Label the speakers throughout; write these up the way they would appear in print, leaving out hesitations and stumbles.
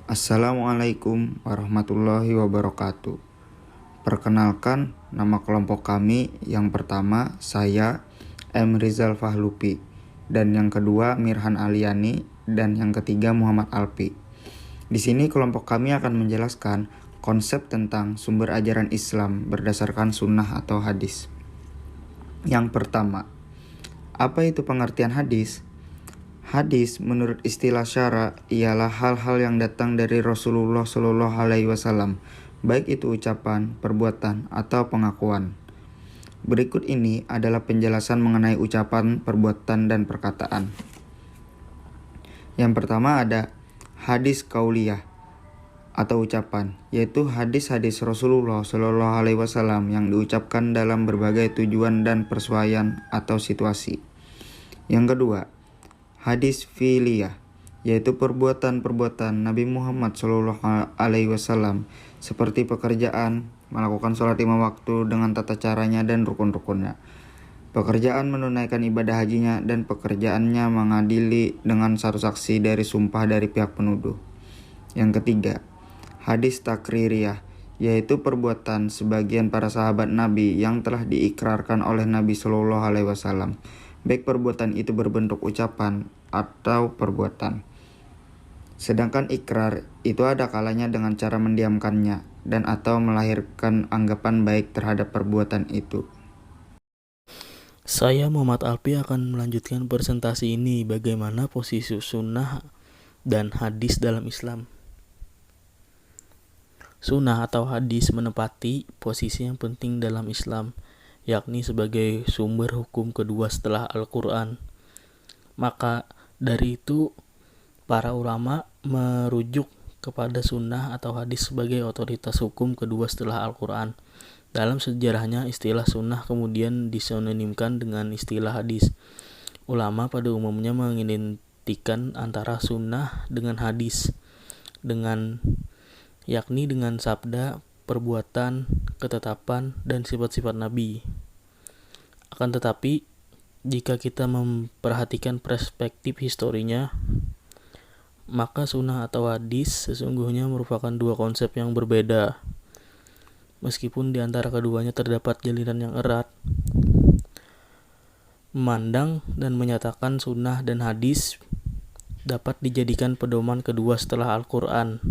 Speaker 1: Assalamualaikum warahmatullahi wabarakatuh. Perkenalkan, nama kelompok kami yang pertama saya M. Rizal Fahlupi, dan yang kedua Mirhan Aliani, dan yang ketiga Muhammad Alpi. Di sini kelompok kami akan menjelaskan konsep tentang sumber ajaran Islam berdasarkan sunnah atau hadis. Yang pertama, apa itu pengertian hadis? Hadis menurut istilah syara ialah hal-hal yang datang dari Rasulullah Shallallahu Alaihi Wasallam, baik itu ucapan, perbuatan, atau pengakuan. Berikut ini adalah penjelasan mengenai ucapan, perbuatan, dan perkataan. Yang pertama ada hadis qauliyah atau ucapan, yaitu hadis-hadis Rasulullah Shallallahu Alaihi Wasallam yang diucapkan dalam berbagai tujuan dan persuaian atau situasi. Yang kedua, hadis fi'liyah, yaitu perbuatan-perbuatan Nabi Muhammad Shallallahu Alaihi Wasallam seperti pekerjaan, melakukan sholat 5 waktu dengan tata caranya dan rukun-rukunnya, pekerjaan menunaikan ibadah hajinya, dan pekerjaannya mengadili dengan satu saksi dari sumpah dari pihak penuduh. Yang ketiga, hadis takririyah, yaitu perbuatan sebagian para sahabat Nabi yang telah diikrarkan oleh Nabi Shallallahu Alaihi Wasallam, baik perbuatan itu berbentuk ucapan atau perbuatan. Sedangkan ikrar itu ada kalanya dengan cara mendiamkannya dan atau melahirkan anggapan baik terhadap perbuatan itu.
Speaker 2: Saya Muhammad Alpi akan melanjutkan presentasi ini bagaimana posisi sunnah dan hadis dalam Islam. Sunnah atau hadis menempati posisi yang penting dalam Islam, yakni sebagai sumber hukum kedua setelah Al-Quran. Maka dari itu, para ulama merujuk kepada sunnah atau hadis sebagai otoritas hukum kedua setelah Al-Quran. Dalam sejarahnya, istilah sunnah kemudian disinonimkan dengan istilah hadis. Ulama pada umumnya mengidentikan antara sunnah dengan hadis, yakni dengan sabda, perbuatan, ketetapan, dan sifat-sifat Nabi. Akan tetapi, jika kita memperhatikan perspektif historinya, maka sunnah atau hadis sesungguhnya merupakan dua konsep yang berbeda. Meskipun di antara keduanya terdapat jalinan yang erat, memandang dan menyatakan sunnah dan hadis dapat dijadikan pedoman kedua setelah Al-Quran.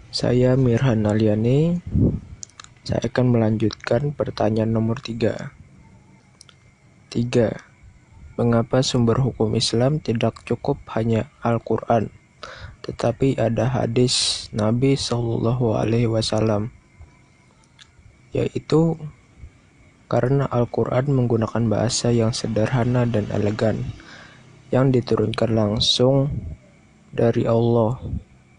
Speaker 3: Saya Mirhan Aliani. Saya akan melanjutkan pertanyaan nomor 3. Mengapa sumber hukum Islam tidak cukup hanya Al-Quran, tetapi ada hadis Nabi Shallallahu Alaihi Wasallam? Yaitu karena Al-Quran menggunakan bahasa yang sederhana dan elegan, yang diturunkan langsung dari Allah,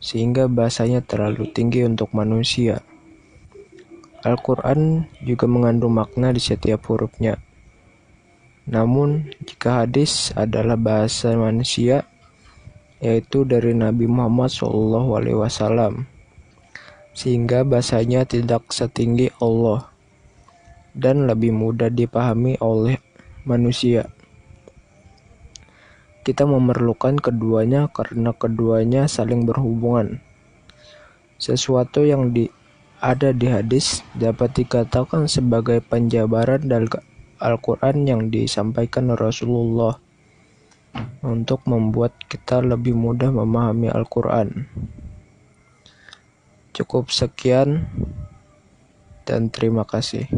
Speaker 3: sehingga bahasanya terlalu tinggi untuk manusia. Al-Quran juga mengandung makna di setiap hurufnya. Namun, jika hadis adalah bahasa manusia, yaitu dari Nabi Muhammad SAW, sehingga bahasanya tidak setinggi Allah dan lebih mudah dipahami oleh manusia. Kita memerlukan keduanya karena keduanya saling berhubungan. Sesuatu yang ada di hadis dapat dikatakan sebagai penjabaran dari Al-Quran yang disampaikan Rasulullah untuk membuat kita lebih mudah memahami Al-Quran. Cukup sekian dan terima kasih.